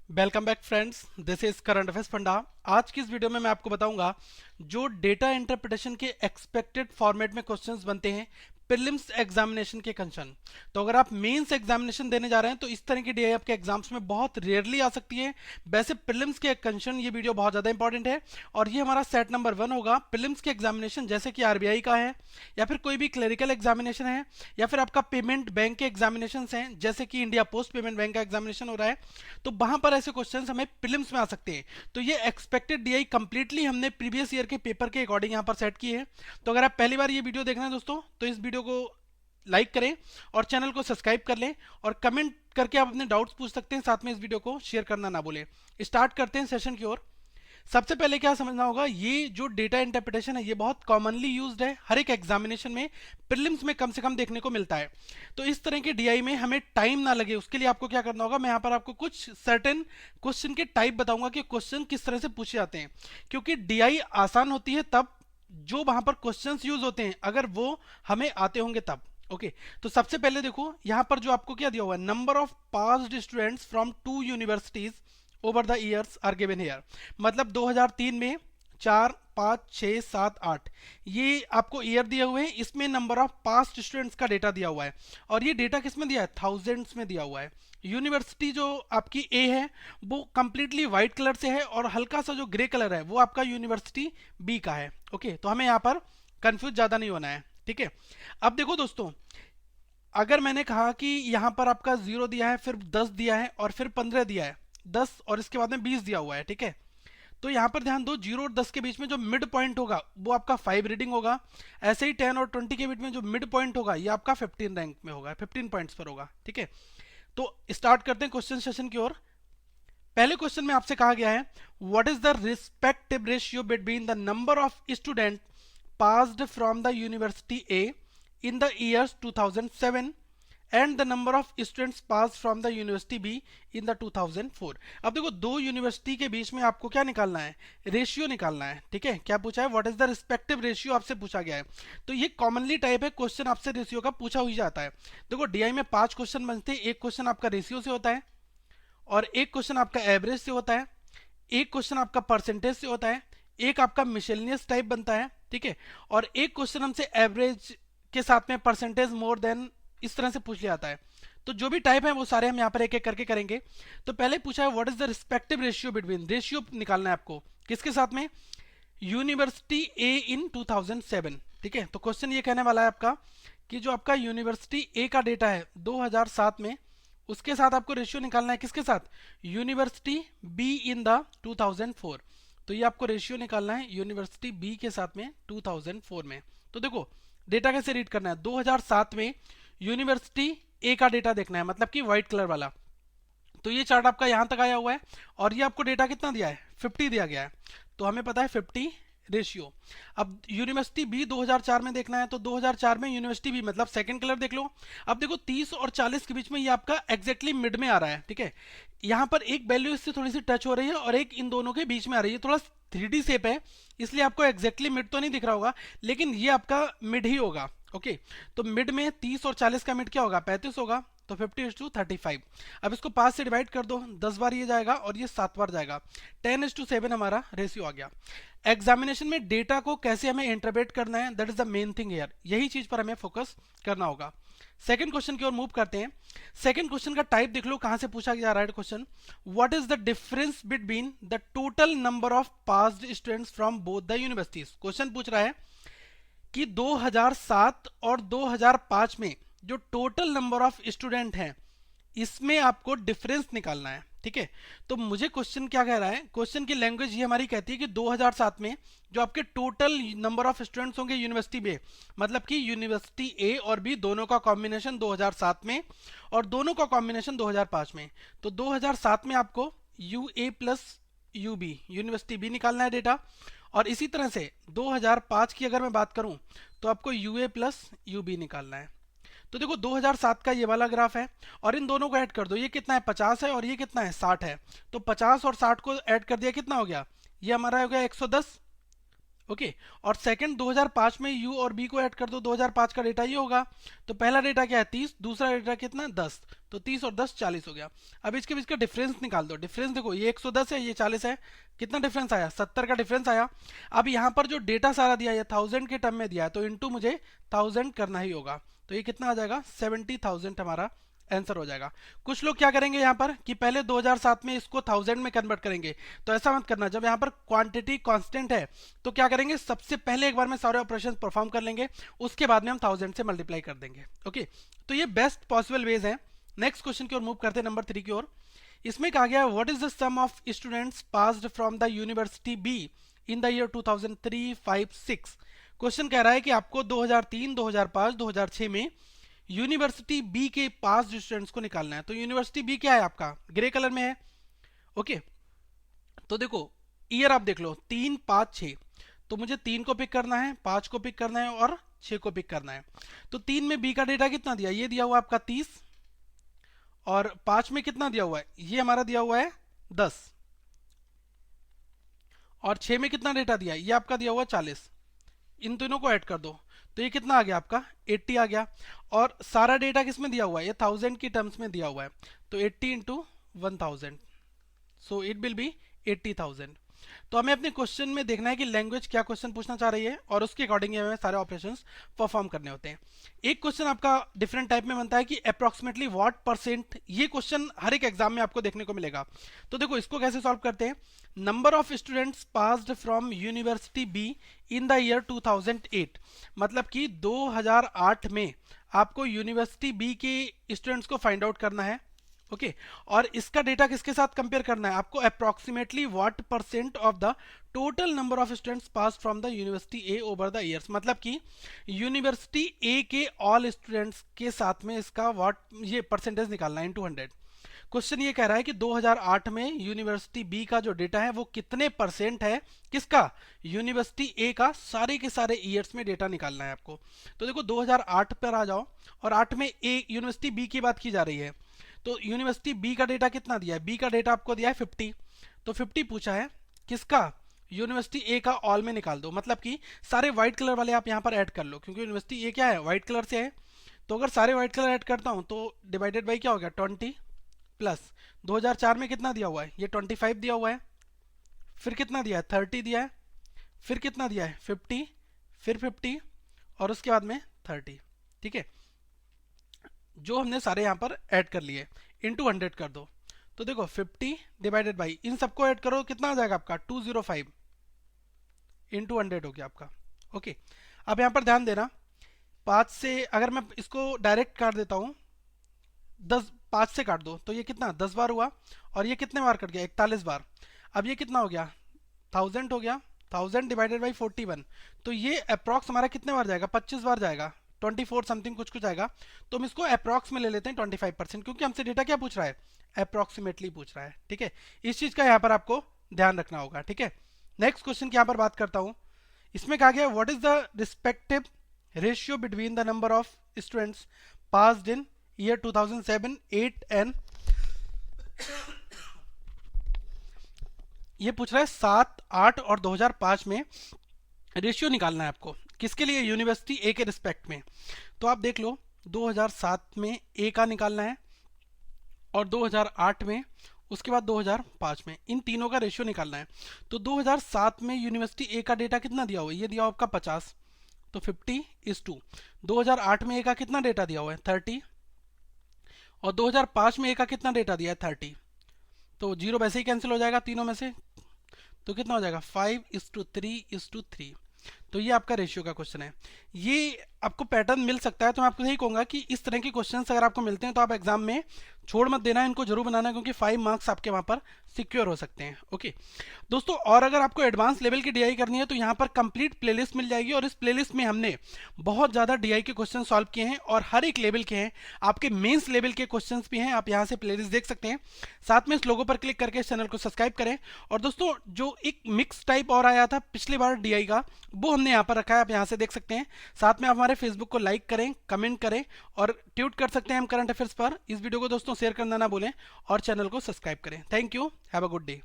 Welcome back friends, this is current affairs funda. आज की इस वीडियो में मैं आपको बताऊंगा जो डेटा इंटरप्रिटेशन के एक्सपेक्टेड फॉर्मेट में क्वेश्चंस बनते हैं प्रीलिम्स एग्जामिनेशन के कंसर्न। तो अगर आप मेंस एग्जामिनेशन देने जा रहे हैं तो इस तरह की डीआई आपके एग्जाम्स में बहुत रेयरली आ सकती है। वैसे प्रीलिम्स के कंसर्न ये वीडियो बहुत ज़्यादा इंपॉर्टेंट है और ये हमारा सेट नंबर 1 होगा। प्रीलिम्स के एग्जामिनेशन जैसे कि आरबीआई का है या फिर कोई भी क्लरिकल एग्जामिनेशन है या फिर आपका पेमेंट बैंक के एग्जामिनेशन हैं जैसे कि इंडिया पोस्ट पेमेंट बैंक का एग्जामिनेशन हो रहा है, तो वहां पर ऐसे क्वेश्चंस हमें प्रीलिम्स में आ सकते हैं। तो ये एक्सपेक्टेड डीआई कंप्लीटली हमने प्रीवियस ईयर के पेपर के अकॉर्डिंग यहाँ पर सेट की है। तो अगर आप पहली बार ये वीडियो देखना है दोस्तों तो इस वीडियो को लाइक करें और चैनल को सब्सक्राइब कर लें और कमेंट करके आप अपने डाउट्स पूछ सकते हैं। साथ में इस वीडियो को शेयर करना ना भूलें। स्टार्ट करते हैं सेशन की ओर। सबसे पहले क्या समझना होगा, ये जो डेटा इंटरप्रिटेशन है ये बहुत कॉमनली यूज्ड है, हर एक एग्जामिनेशन में प्रीलिम्स में कम से कम देखने को मिलता है। तो इस तरह के डीआई में हमें टाइम ना लगे उसके लिए आपको क्या करना होगा, मैं यहाँ पर आपको कुछ सर्टेन क्वेश्चन के टाइप बताऊंगा कि क्वेश्चन किस तरह से पूछे जाते हैं। क्योंकि डीआई आसान होती है तब जो वहां पर क्वेश्चंस यूज होते हैं अगर वो हमें आते होंगे तब। ओके, तो सबसे पहले देखो यहाँ पर जो आपको क्या दिया हुआ है, number of passed students from 2 universities over the years are given here. मतलब 2003 में 4, 5, 6, 7, 8 ये आपको ईयर दिए हुए हैं। इसमें नंबर ऑफ पास्ट स्टूडेंट्स का डेटा दिया हुआ है और ये डेटा किस में दिया है, थाउजेंड्स में दिया हुआ है। यूनिवर्सिटी जो आपकी ए है वो कंप्लीटली व्हाइट कलर से है और हल्का सा जो ग्रे कलर है वो आपका यूनिवर्सिटी बी का है। ओके, तो हमें यहाँ पर कंफ्यूज ज्यादा नहीं होना है। ठीक है, अब देखो दोस्तों, अगर मैंने कहा कि यहां पर आपका 0 दिया है, फिर 10 दिया है और फिर 15 दिया है, 10 और इसके बाद में 20 दिया हुआ है, ठीक है, तो यहां पर ध्यान दो 0 और 10 के बीच में जो मिड पॉइंट होगा वो आपका 5 रीडिंग होगा। ऐसे ही 10 और 20 के बीच में जो मिड पॉइंट होगा ये आपका 15 रैंक में होगा, 15 पॉइंट्स पर होगा। ठीक है, तो स्टार्ट करते हैं क्वेश्चन सेशन की ओर। पहले क्वेश्चन में आपसे कहा गया है what is the respective ratio between the number of student passed from the university A in the years 2007 and the number of students passed from the university B in the 2004। अब देखो दो university के बीच में आपको क्या निकालना है, ratio निकालना है। ठीक है, क्या पूछा है, what is the respective ratio आपसे पूछा गया है। तो ये कॉमनली टाइप है क्वेश्चन, आपसे रेशियो का पूछा ही जाता है। देखो डीआई में 5 क्वेश्चन बनते हैं, एक क्वेश्चन आपका रेशियो से होता है और एक क्वेश्चन आपका एवरेज से होता है, एक क्वेश्चन आपका परसेंटेज से होता है, एक आपका मिसलेनियस टाइप बनता है। ठीक है, और एक क्वेश्चन हमसे एवरेज के साथ में परसेंटेज मोर देन इस तरह से पूछ लिया जाता है। तो जो भी टाइप है वो सारे हम यहाँ पर एक एक करके करेंगे। तो पहले पूछा है what is the respective ratio between, ratio निकालना है आपको किसके साथ में, यूनिवर्सिटी ए इन 2007। ठीक है, तो क्वेश्चन ये कहने वाला है आपका कि जो आपका यूनिवर्सिटी ए का डेटा है 2007 में उसके साथ आपको रेशियो निकालना है, किसके साथ, यूनिवर्सिटी बी इन द 2004। तो ये आपको रेशियो निकालना है यूनिवर्सिटी बी के साथ में 2004 में। तो देखो डेटा कैसे रीड करना है, 2007 में यूनिवर्सिटी ए का डेटा देखना है, मतलब कि व्हाइट कलर वाला। तो ये चार्ट आपका यहां तक आया हुआ है और ये आपको डेटा कितना दिया है, 50 दिया गया है। तो हमें पता है 50 रेशियो। अब यूनिवर्सिटी बी 2004 में देखना है, तो 2004 में यूनिवर्सिटी बी मतलब सेकंड कलर देख लो। अब देखो 30 और 40 के बीच में ये आपका एग्जैक्टली मिड में आ रहा है। ठीक है, यहाँ पर एक वैल्यू इससे थोड़ी सी टच हो रही है और एक इन दोनों के बीच में आ रही है, थोड़ा 3D शेप है इसलिए आपको एग्जैक्टली मिड तो नहीं दिख रहा होगा लेकिन ये आपका मिड ही होगा। ओके, तो मिड में 30 और 40 का मिड क्या होगा, 35 होगा, तो 50:35। अब इसको 5 से डिवाइड कर दो, 10 बार ये जाएगा और ये 7 बार जाएगा, 10:7 हमारा रेशियो आ गया। एग्जामिनेशन में डेटा को कैसे हमें इंटरप्रेट करना है, that is the main thing here, यही चीज पर हमें फोकस करना होगा। सेकंड क्वेश्चन की ओर मूव करते हैं। सेकंड क्वेश्चन का टाइप देख लो कहां से पूछा जा रहा है question, what is the difference between the total number of passed students from both the universities. Question पूछ रहा है कि 2007 और 2005 में जो टोटल नंबर ऑफ स्टूडेंट हैं इसमें आपको डिफरेंस निकालना है। ठीक है, तो मुझे क्वेश्चन क्या कह रहा है, क्वेश्चन की लैंग्वेज ये हमारी कहती है कि 2007 में जो आपके टोटल नंबर ऑफ स्टूडेंट्स होंगे यूनिवर्सिटी में, मतलब कि यूनिवर्सिटी ए और बी दोनों का कॉम्बिनेशन 2007 में और दोनों का कॉम्बिनेशन 2005 में। तो 2007 में आपको U A plus U B university B निकालना है डेटा, और इसी तरह से 2005 की अगर मैं बात करूं तो आपको U A plus U B निकालना है। तो देखो 2007 का ये वाला ग्राफ है और इन दोनों को ऐड कर दो, ये कितना है 50 है और ये कितना है 60 है। तो 50 और 60 को ऐड कर दिया कितना हो गया, ये हमारा हो गया 110 ओके और सेकंड 2005 में u और b को ऐड कर दो, 2005 का डेटा ये होगा। तो पहला डेटा क्या है 30, दूसरा डेटा कितना 10, तो 30 और 10 40 हो गया। अब इसके बीच का डिफरेंस निकाल दो। डिफरेंस देखो ये 110 है, ये 40 है, कितना डिफरेंस आया 70 का डिफरेंस आया। अब यहाँ पर जो डेटा सारा दिया है 1000 के टर्म में दिया है, तो इंटू मुझे 1000 करना ही होगा। तो ये कितना आ जाएगा 70,000 हमारा आंसर हो जाएगा। कुछ लोग क्या करेंगे यहाँ पर कि पहले 2007 में इसको 1000 में कन्वर्ट करेंगे, तो ऐसा मत करना। जब यहाँ पर क्वांटिटी कांस्टेंट है तो क्या करेंगे, सबसे पहले एक बार में सारे ऑपरेशंस परफॉर्म कर लेंगे, उसके बाद में हम 1000 से मल्टीप्लाई कर देंगे। ओके, तो ये बेस्ट पॉसिबल वेज है। नेक्स्ट क्वेश्चन की ओर मूव करते हैं, नंबर 3 की ओर। इसमें कहा गया what is the sum of students passed from the university B in the year 2003, 5, 6। Question कह रहा है कि आपको 2003, 2005, 2006 में यूनिवर्सिटी बी के पास स्टूडेंट्स को निकालना है। तो यूनिवर्सिटी बी क्या है आपका, ग्रे कलर में है। ओके, तो देखो ईयर आप देख लो 3, 5, 6, तो मुझे 3 को पिक करना है, 5 को पिक करना है और 6 को पिक करना है। तो 3 में बी का डेटा कितना दिया, ये दिया हुआ आपका 30, और 5 में कितना दिया हुआ है, ये हमारा दिया हुआ है 10, और 6 में कितना डेटा दिया है, ये आपका दिया हुआ 40। इन तीनों को ऐड कर दो, तो ये कितना आ गया आपका 80 आ गया। और सारा डेटा किस में दिया हुआ है, ये 1000 की टर्म्स में दिया हुआ है, तो 80 into 1000, so it will be 80,000। तो हमें अपने क्वेश्चन में देखना है कि लैंग्वेज क्या क्वेश्चन पूछना चाह रही है, और उसके अकॉर्डिंग हमें सारे ऑपरेशंस परफॉर्म करने होते हैं। एक क्वेश्चन आपका डिफरेंट टाइप में बनता है कि अप्रॉक्सीमेटली व्हाट परसेंट, ये क्वेश्चन हर एक एग्जाम में आपको देखने को मिलेगा। तो देखो इसको कैसे सॉल्व करते हैं। Number of students passed from university B in the year 2008, मतलब कि 2008 में आपको यूनिवर्सिटी बी के स्टूडेंट्स को फाइंड आउट करना है। ओके, और इसका डेटा किसके साथ कंपेयर करना है आपको, approximately what percent of the total number of students pass from the university A over the years, मतलब कि यूनिवर्सिटी ए के ऑल स्टूडेंट्स के साथ में इसका व्हाट, ये परसेंटेज निकालना है इनटू 100। क्वेश्चन ये कह रहा है कि 2008 में यूनिवर्सिटी बी का जो डेटा है वो कितने परसेंट है, किसका, यूनिवर्सिटी ए का, सारे के सारे ईयर्स में डेटा निकालना है आपको। तो देखो 2008 पर आ जाओ, और 8 में ए यूनिवर्सिटी बी की बात की जा रही है, तो यूनिवर्सिटी बी का डेटा कितना दिया है, बी का डेटा आपको दिया है 50, तो 50 पूछा है किसका, यूनिवर्सिटी ए का, ऑल में निकाल दो, मतलब कि सारे व्हाइट कलर वाले आप यहाँ पर ऐड कर लो, क्योंकि यूनिवर्सिटी ए क्या है व्हाइट कलर से है। तो अगर सारे व्हाइट कलर ऐड करता हूँ तो डिवाइडेड बाई क्या हो गया 20, प्लस 2004 में कितना दिया हुआ है, ये 25 दिया हुआ है, फिर कितना दिया है 30 दिया है, फिर कितना दिया है 50, फिर 50, और उसके बाद में 30। ठीक है, जो हमने सारे यहाँ पर ऐड कर लिए, इंटू 100 कर दो। तो देखो 50 डिवाइडेड बाई, इन सबको ऐड करो, कितना आ जाएगा आपका 205 इंटू 100 हो गया आपका। ओके, अब यहाँ पर ध्यान देना, 5 से अगर मैं इसको डायरेक्ट काट देता हूँ, 5 से काट दो तो ये कितना 10 बार हुआ, और ये कितने बार कट गया 41 बार। अब ये कितना हो गया 1000 हो गया, 1000 डिवाइडेड बाई 41, तो ये अप्रॉक्स हमारा कितने बार जाएगा 25 बार जाएगा, 24 समथिंग कुछ कुछ आएगा। तो हम इसको अप्रॉक्स में ले लेते हैं 25%, क्योंकि हमसे डेटा क्या पूछ रहा है, अप्रॉक्सीमेटली पूछ रहा है। ठीक है, इस चीज का यहाँ पर आपको ध्यान रखना होगा। ठीक है, नेक्स्ट क्वेश्चन की यहाँ पर बात करता हूँ। इसमें कहा गया what is the respective ratio between the number of students passed in year 2007, 8 and ये पूछ रहा है 7, 8 और 2005 में रेशियो निकालना है आपको, किसके लिए, यूनिवर्सिटी ए के रिस्पेक्ट में। तो आप देख लो 2007 में ए का निकालना है, और 2008 में, उसके बाद 2005 में, इन तीनों का रेशियो निकालना है। तो 2007 में यूनिवर्सिटी ए का डेटा कितना दिया हुआ है, ये दिया हुआ आपका 50, तो 50:2। 2008 में ए का कितना डेटा दिया हुआ है 30, और 2005 में ए का कितना डेटा दिया है 30, तो जीरो वैसे ही कैंसिल हो जाएगा तीनों में से, तो कितना हो जाएगा 5:3:3। तो ये आपका रेशियो का क्वेश्चन है। ये आपको पैटर्न मिल सकता है, तो मैं आपको यही कहूंगा कि इस तरह के क्वेश्चंस अगर आपको मिलते हैं तो आप एग्जाम में छोड़ मत देना, इनको जरूर बनाना, क्योंकि 5 मार्क्स आपके वहां पर सिक्योर हो सकते हैं। ओके दोस्तों, और अगर आपको एडवांस लेवल की डीआई करनी है तो यहाँ पर कंप्लीट प्लेलिस्ट मिल जाएगी, और इस प्लेलिस्ट में हमने बहुत ज़्यादा डीआई के क्वेश्चन सॉल्व किए हैं, और हर एक लेवल के हैं, आपके मेंस लेवल के क्वेश्चन भी हैं, आप यहाँ से प्लेलिस्ट देख सकते हैं। साथ में इस लोगो पर क्लिक करके इस चैनल को सब्सक्राइब करें। और दोस्तों, जो एक मिक्स टाइप और आया था पिछली बार डीआई का, वो हमने यहाँ पर रखा है, आप यहाँ से देख सकते हैं। साथ में आप हमारे फेसबुक को लाइक करें, कमेंट करें, और ट्वीट कर सकते हैं हम करंट अफेयर्स पर। इस वीडियो को दोस्तों शेयर करना ना भूलें, और चैनल को सब्सक्राइब करें। Thank you, have a good day.